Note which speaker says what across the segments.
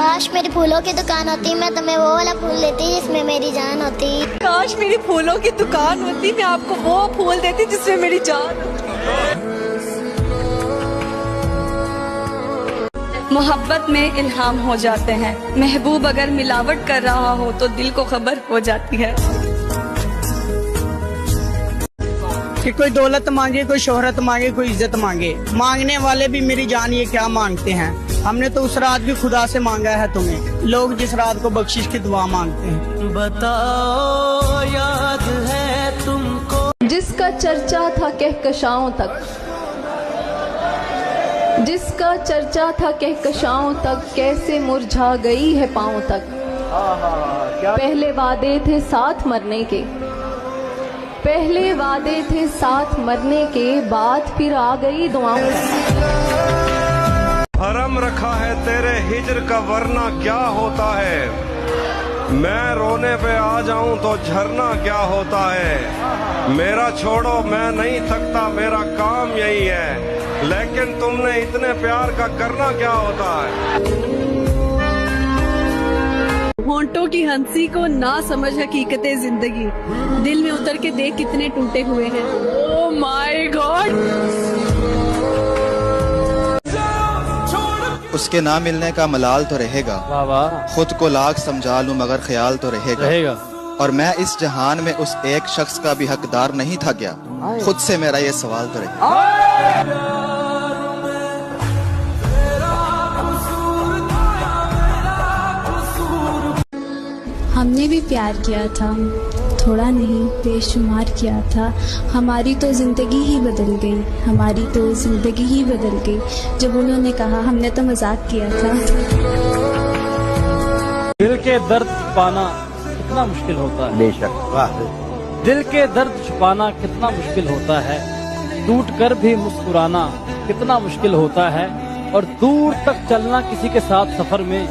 Speaker 1: काश मेरी फूलों की दुकान होती, मैं तुम्हें वो वाला फूल देती जिसमें मेरी जान होती।
Speaker 2: काश मेरी फूलों की दुकान होती, मैं आपको वो फूल देती जिसमें मेरी जान होती। मोहब्बत में इल्हाम हो जाते हैं, महबूब अगर मिलावट कर रहा हो तो दिल को खबर हो जाती है।
Speaker 3: कि कोई दौलत मांगे, कोई शोहरत मांगे, कोई इज्जत मांगे, मांगने वाले भी मेरी जान ये क्या मांगते हैं। हमने तो उस रात भी खुदा से मांगा है तुम्हें, लोग जिस रात को बख्शिश की दुआ मांगते हैं।
Speaker 4: बताओ याद है तुमको
Speaker 5: जिसका चर्चा था कहकशाओं तक, जिसका चर्चा था कहकशाओं तक, कैसे मुरझा गई है पांव तक। पहले वादे थे साथ मरने के, पहले वादे थे साथ मरने के, बाद फिर आ गई दुआओं।
Speaker 6: हरम रखा है तेरे हिजर का वरना क्या होता है, मैं रोने पे आ जाऊं तो झरना क्या होता है। मेरा छोड़ो मैं नहीं थकता, मेरा काम यही है, लेकिन तुमने इतने प्यार का करना क्या होता है।
Speaker 2: होंठों की हंसी को ना समझ हकीकते जिंदगी, दिल में उतर के देख कितने टूटे हुए हैं। Oh my God.
Speaker 7: उसके ना मिलने का मलाल तो रहेगा, खुद को लाख समझा लूं मगर ख्याल तो रहेगा। और मैं इस जहान में उस एक शख्स का भी हकदार नहीं था क्या, खुद से मेरा ये सवाल तो रहेगा।
Speaker 8: हमने भी प्यार किया था, थोड़ा नहीं बेशुमार किया था। हमारी तो ज़िंदगी ही बदल गई, हमारी तो ज़िंदगी ही बदल गई जब उन्होंने कहा हमने तो मजाक किया था।
Speaker 9: दिल के दर्द छुपाना कितना मुश्किल होता है, बेशक वाह। दिल के दर्द छुपाना कितना मुश्किल होता है, टूट कर भी मुस्कुराना कितना मुश्किल होता है। और दूर तक चलना किसी के साथ सफर में,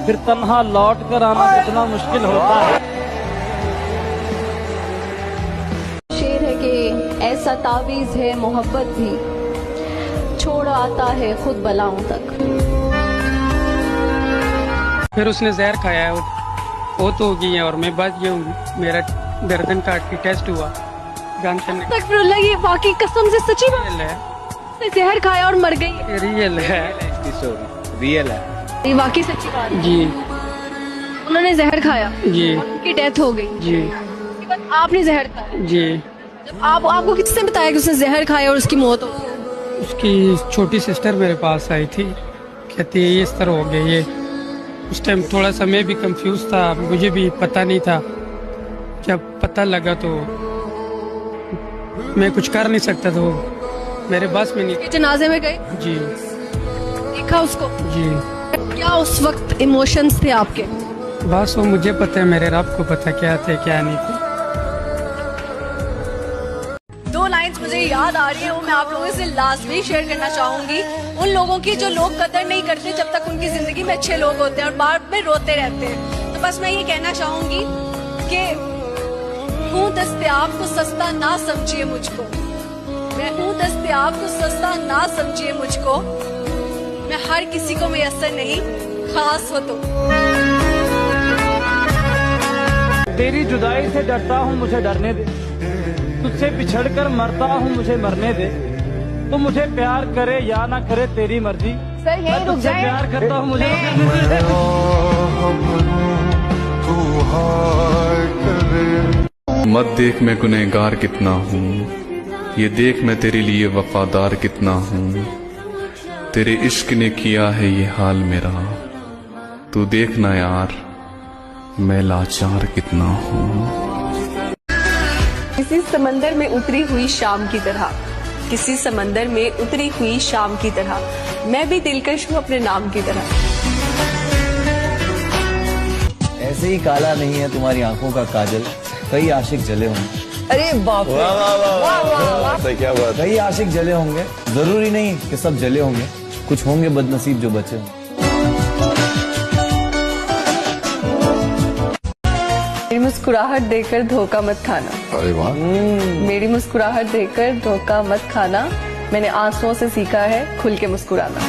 Speaker 9: फिर तन्हा लौट कर आना कितना मुश्किल होता है।
Speaker 5: शेर है कि ऐसा तावीज है मोहब्बत भी, छोड़ आता है खुद बलाओं तक।
Speaker 10: फिर उसने जहर खाया है, वो तो हो गई है। और मैं बात ये हूँ, मेरा गर्दन काट के टेस्ट हुआ
Speaker 2: तकफिरुल्लाह, ये वाकई कसम से सच्ची बात है, जहर खाया और मर गई।
Speaker 10: रियल है,
Speaker 7: रियल है,
Speaker 2: ये वाकई सच्ची बात है
Speaker 10: जी।
Speaker 2: उन्होंने जहर खाया
Speaker 10: जी,
Speaker 2: उनकी डेथ हो गई
Speaker 10: जी।
Speaker 2: उसके बाद आपने जहर खाया
Speaker 10: जी।
Speaker 2: जब आपको किसने बताया कि उसने जहर खाया और उसकी मौत हो गई?
Speaker 10: उसकी छोटी सिस्टर मेरे पास आई थी, कहती है ये इस तरह हो गया। ये उस टाइम थोड़ा सा मैं भी कंफ्यूज था, मुझे भी पता नहीं था। जब पता लगा तो मैं कुछ कर नहीं सकता, तो मेरे बस में नहीं।
Speaker 2: जनाजे में गए
Speaker 10: जी,
Speaker 2: देखा उसको
Speaker 10: जी।
Speaker 2: क्या उस वक्त इमोशंस थे आपके?
Speaker 10: बस वो मुझे पता है, मेरे रब को पता क्या थे क्या नहीं थे।
Speaker 2: दो लाइंस मुझे याद आ रही है, वो मैं आप लोगों से लाजमी शेयर करना चाहूंगी। उन लोगों की जो लोग कदर नहीं करते जब तक उनकी जिंदगी में अच्छे लोग होते हैं और बाद में रोते रहते हैं। तो बस मैं ये कहना चाहूंगी कि हूँ दस्तयाब तो सस्ता ना समझिए मुझको, मैं हूँ दस्तयाब तो सस्ता ना समझिए मुझको, मैं हर किसी को मैसर नहीं, खास हो तो।
Speaker 9: तेरी जुदाई से डरता हूँ मुझे डरने दे, तुझसे बिछड़ कर मरता हूँ मुझे मरने दे। तो मुझे प्यार करे या ना करे तेरी मर्जी,
Speaker 2: सर यही रुक जाए।
Speaker 9: प्यार करता हूँ मुझे।
Speaker 11: मत देख मैं गुनहगार कितना हूँ, ये देख मैं तेरे लिए वफादार कितना हूँ। तेरे इश्क ने किया है ये हाल मेरा, तू देखना यार मैं लाचार कितना हूँ।
Speaker 2: किसी समंदर में उतरी हुई शाम की तरह, किसी समंदर में उतरी हुई शाम की तरह, मैं भी दिलकश हूँ अपने नाम की तरह।
Speaker 12: ऐसे ही काला नहीं है तुम्हारी आंखों का काजल, कई आशिक जले होंगे।
Speaker 2: अरे बाप रे,
Speaker 12: वाह, क्या बात। कई आशिक जले होंगे, जरूरी नहीं कि सब जले होंगे, कुछ होंगे बदनसीब जो बचे हों।
Speaker 2: मेरी मुस्कुराहट देकर धोखा मत खाना।
Speaker 11: अरे वाह।
Speaker 2: मेरी मुस्कुराहट देकर धोखा मत खाना, मैंने आंसुओं से सीखा है खुल के मुस्कुराना।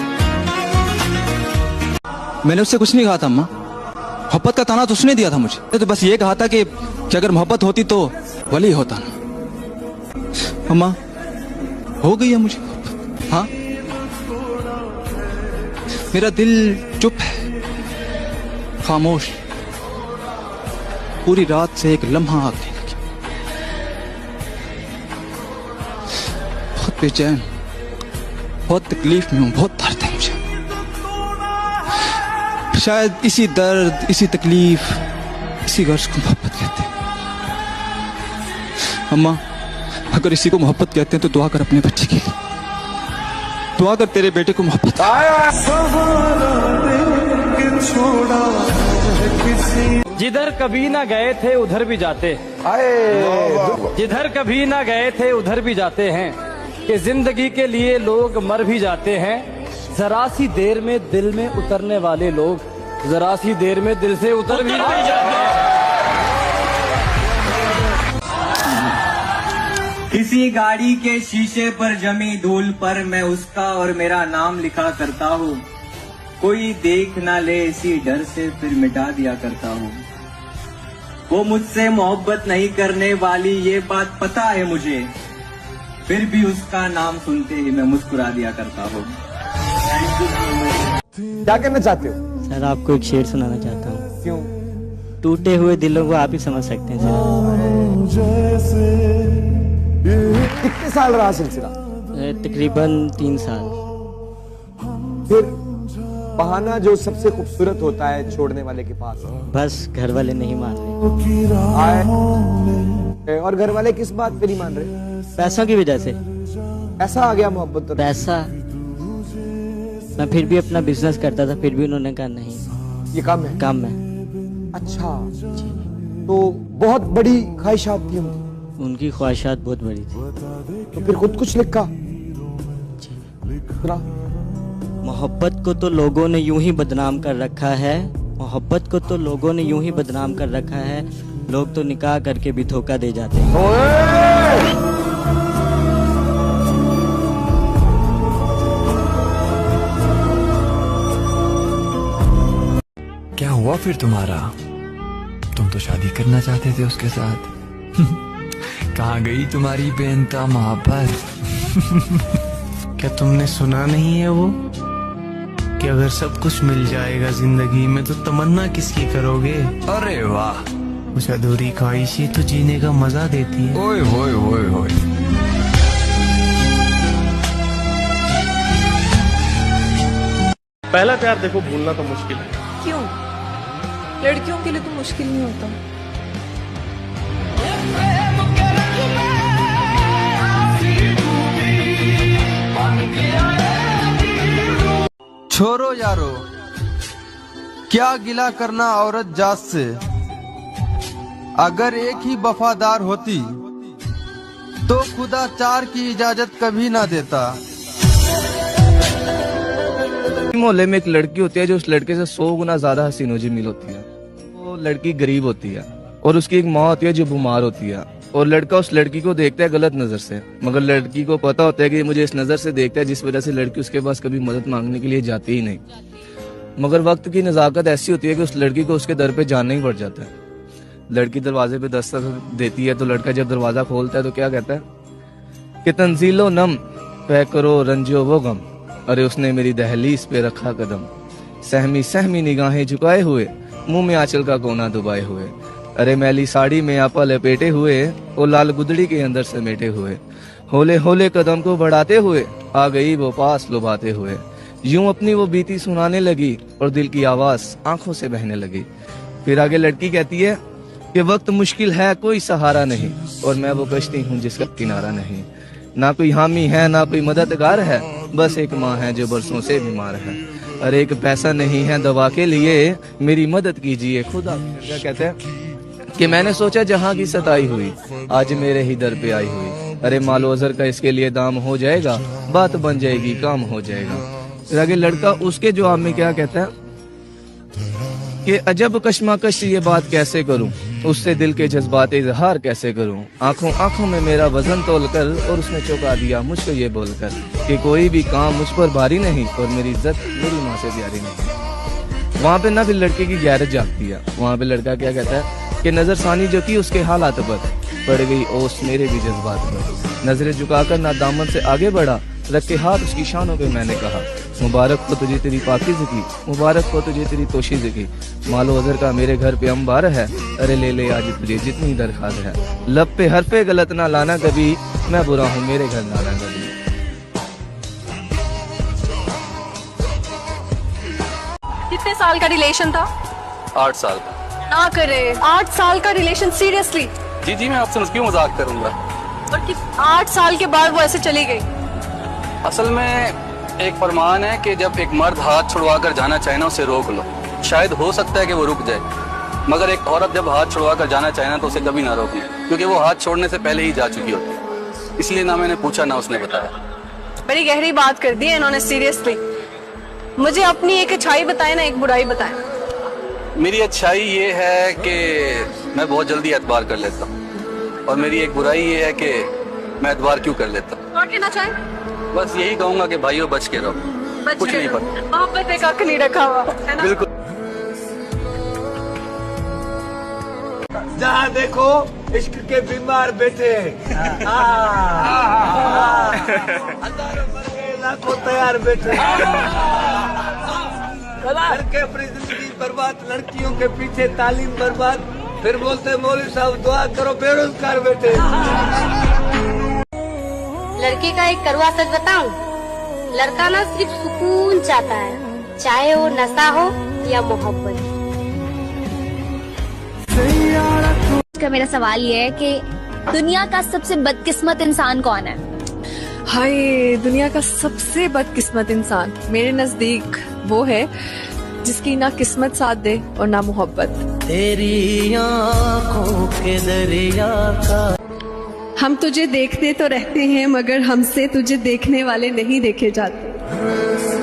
Speaker 7: मैंने उससे कुछ नहीं कहा था अम्मा, मोहब्बत का ताना तो उसने दिया था मुझे। तो बस ये कहा था कि अगर मोहब्बत होती तो वली होता ना। अम्मा हो गई है मुझे मोहब्बत। हाँ, मेरा दिल चुप है, खामोश, पूरी रात से एक लम्हा आग नहीं लगी, बहुत बेचैन, बहुत तकलीफ में हूं, बहुत दर्द है मुझे। शायद इसी दर्द, इसी तकलीफ, इसी गर्ज को मोहब्बत कहते हैं। अम्मा, अगर इसी को मोहब्बत कहते हैं तो दुआ कर अपने बच्चे के लिए, दुआ कर तेरे बेटे को मोहब्बत।
Speaker 9: जिधर कभी ना गए थे उधर भी जाते, जिधर कभी ना गए थे उधर भी जाते हैं, कि जिंदगी के लिए लोग मर भी जाते हैं। जरा सी देर में दिल में उतरने वाले लोग जरा सी देर में दिल से उतर भी जाते हैं।
Speaker 13: किसी गाड़ी के शीशे पर जमी धूल पर मैं उसका और मेरा नाम लिखा करता हूँ, कोई देख ना ले इसी डर से फिर मिटा दिया करता हूँ। वो मुझसे मोहब्बत नहीं करने वाली ये बात पता है मुझे, फिर भी उसका नाम सुनते ही मैं मुस्कुरा दिया करता हूँ।
Speaker 12: क्या कहना चाहते हो?
Speaker 14: सर आपको एक शेर सुनाना चाहता हूँ।
Speaker 12: क्यों?
Speaker 14: टूटे हुए दिलों को आप ही समझ सकते हैं सर।
Speaker 12: कितने साल रहा सिलसिला?
Speaker 14: तकरीबन 3 साल।
Speaker 12: फिर बहाना जो सबसे खूबसूरत होता है छोड़ने वाले के पास,
Speaker 14: बस घर वाले नहीं मान रहे।
Speaker 12: और घर वाले किस बात पे नहीं मान रहे?
Speaker 14: पैसों की वजह से।
Speaker 12: ऐसा आ गया मोहब्बत तो?
Speaker 14: पैसा, मैं फिर भी अपना बिजनेस करता था, फिर भी उन्होंने कहा नहीं
Speaker 12: ये काम है।
Speaker 14: काम है।
Speaker 12: अच्छा, तो बहुत बड़ी ख्वाहिशात थी
Speaker 14: उनकी ख्वाहिशात बहुत बड़ी थी।
Speaker 12: तो फिर खुद कुछ लिखा?
Speaker 14: मोहब्बत को तो लोगों ने यूं ही बदनाम कर रखा है, मोहब्बत को तो लोगों ने यूं ही बदनाम कर रखा है, लोग तो निकाह करके भी धोखा दे जाते हैं।
Speaker 15: क्या हुआ फिर तुम्हारा? तुम तो शादी करना चाहते थे उसके साथ। कहाँ गई तुम्हारी बेनता मोहब्बत?
Speaker 16: क्या तुमने सुना नहीं है वो कि अगर सब कुछ मिल जाएगा जिंदगी में तो तमन्ना किसकी करोगे?
Speaker 15: अरे वाह,
Speaker 16: कुछ अधूरी ख्वाहिशें तो जीने का मजा देती है।
Speaker 15: ओए होए होए होए।
Speaker 17: पहला प्यार देखो भूलना तो मुश्किल है।
Speaker 2: क्यों? लड़कियों के लिए तो मुश्किल नहीं होता।
Speaker 18: छोरो यारो, क्या गिला करना औरत जात से, अगर एक ही वफादार होती तो खुदा 4 की इजाजत कभी ना देता।
Speaker 12: मोहल्ले में एक लड़की होती है जो उस लड़के से 100 गुना ज्यादा हसीन हो जमील होती है। वो लड़की गरीब होती है और उसकी एक माँ होती है जो बीमार होती है, और लड़का उस लड़की को देखता है गलत नजर से, मगर लड़की को पता होता है कि मुझे इस नजर से देखता है, जिस वजह से लड़की उसके पास कभी मदद मांगने के लिए जाती ही नहीं। मगर वक्त की नजाकत ऐसी होती है कि उस लड़की को उसके दर पे जाना ही पड़ जाता है। लड़की दरवाजे पे दस्तक देती है तो लड़का जब दरवाजा खोलता है तो क्या कहता है कि तंजीलो नम पै करो रंजो वो गम, अरे उसने मेरी दहलीज पे रखा कदम, सहमी सहमी निगाहें झुकाए हुए, मुंह में आंचल का कोना दबाए हुए, अरे मैली साड़ी में आपा लपेटे हुए, वो लाल गुदड़ी के अंदर समेटे हुए, होले होले कदम को बढ़ाते हुए आ गई वो पास लुभाते हुए, यूं अपनी वो बीती सुनाने लगी और दिल की आवाज आंखों से बहने लगी। फिर आगे लड़की कहती है कि वक्त मुश्किल है कोई सहारा नहीं, और मैं वो कश्ती हूँ जिसका किनारा नहीं, ना कोई हामी है ना कोई मददगार है, बस एक माँ है जो बरसों से बीमार है, अरे एक पैसा नहीं है दवा के लिए, मेरी मदद कीजिए खुदा। क्या कहते हैं कि मैंने सोचा जहाँ की सताई हुई आज मेरे ही दर पे आई हुई, अरे मालो अजर का इसके लिए दाम हो जाएगा, बात बन जाएगी काम हो जाएगा। आगे लड़का उसके जवाब में क्या कहता है कि अजब कश्मकश ये बात कैसे करूं, उससे दिल के जज्बात इजहार कैसे करूं, आंखों आंखों में मेरा वजन तोल कर, और उसने चौंका दिया मुझको ये बोलकर कि कोई भी काम मुझ पर भारी नहीं और मेरी इज्जत मेरी माँ से प्यारी नहीं। वहाँ पे ना फिर लड़के की गैरत जागती है। वहाँ पे लड़का क्या कहता है कि नजर सानी जो की उसके हालात पर पड़ गई ओस मेरे भी जज्बात पर। नजरें झुकाकर ना दामन से आगे बढ़ा, रख के हाथ उसकी शानों पे मैंने कहा मुबारक हो तुझे तेरी पाकीज़गी, मुबारक हो तुझे तेरी तोशीज़गी। मालो अजर का मेरे घर पे अंबार है, अरे ले ले आज तुझे जितनी दरखास्त है। लब पे हरफे गलत ना लाना कभी, मैं बुरा हूँ मेरे घर लाना कभी।
Speaker 2: कितने साल का रिलेशन था?
Speaker 19: 8 साल का।
Speaker 2: ना करे 8 साल का रिलेशन, सीरियसली?
Speaker 19: जी जी, मैं आपसे क्यों मजाक करूंगा।
Speaker 2: और 8 साल के बाद वो ऐसे चली गई?
Speaker 19: असल में एक फरमान है कि जब एक मर्द हाथ छुड़वा कर जाना चाहे ना, उसे रोक लो। शायद हो सकता है कि वो रुक जाए, मगर एक औरत जब हाथ छुड़वा कर जाना चाहे ना, तो उसे कभी ना रोके, क्योंकि वो हाथ छोड़ने से पहले ही जा चुकी होती है। इसलिए ना मैंने पूछा ना उसने बताया।
Speaker 2: बड़ी गहरी बात कर दी है इन्होंने, सीरियसली। मुझे अपनी एक अच्छाई बताए ना, एक बुराई बताए।
Speaker 19: मेरी अच्छाई ये है कि मैं बहुत जल्दी एतबार कर लेता हूँ, और मेरी एक बुराई ये है कि मैं एतबार क्यों कर लेता हूँ।
Speaker 2: और कहना चाहे?
Speaker 19: बस यही कहूंगा कि भाइयों बच के रहो, कुछ नहीं पता।
Speaker 2: मोहब्बत एक हक नहीं रखा हुआ है ना?
Speaker 19: बिल्कुल।
Speaker 20: जहाँ देखो इश्क के बीमार बैठे, हजारों मर गए लाखों तैयार बैठे, लड़के अपनी जिंदगी बर्बाद, लड़कियों के पीछे तालीम बर्बाद, फिर बोलते मौलवी साहब दुआ करो बेरोजगार बैठे।
Speaker 1: लड़की का एक कड़वा सच बताऊं, लड़का ना सिर्फ सुकून चाहता है, चाहे वो नशा हो या मोहब्बत। का मेरा सवाल ये है कि दुनिया का सबसे बदकिस्मत इंसान कौन है?
Speaker 2: हाय, दुनिया का सबसे बदकिस्मत इंसान मेरे नजदीक वो है जिसकी ना किस्मत साथ दे और ना मोहब्बत।
Speaker 4: तेरी आँखों के दरिया का
Speaker 2: हम तुझे देखते तो रहते हैं, मगर हमसे तुझे देखने वाले नहीं देखे जाते।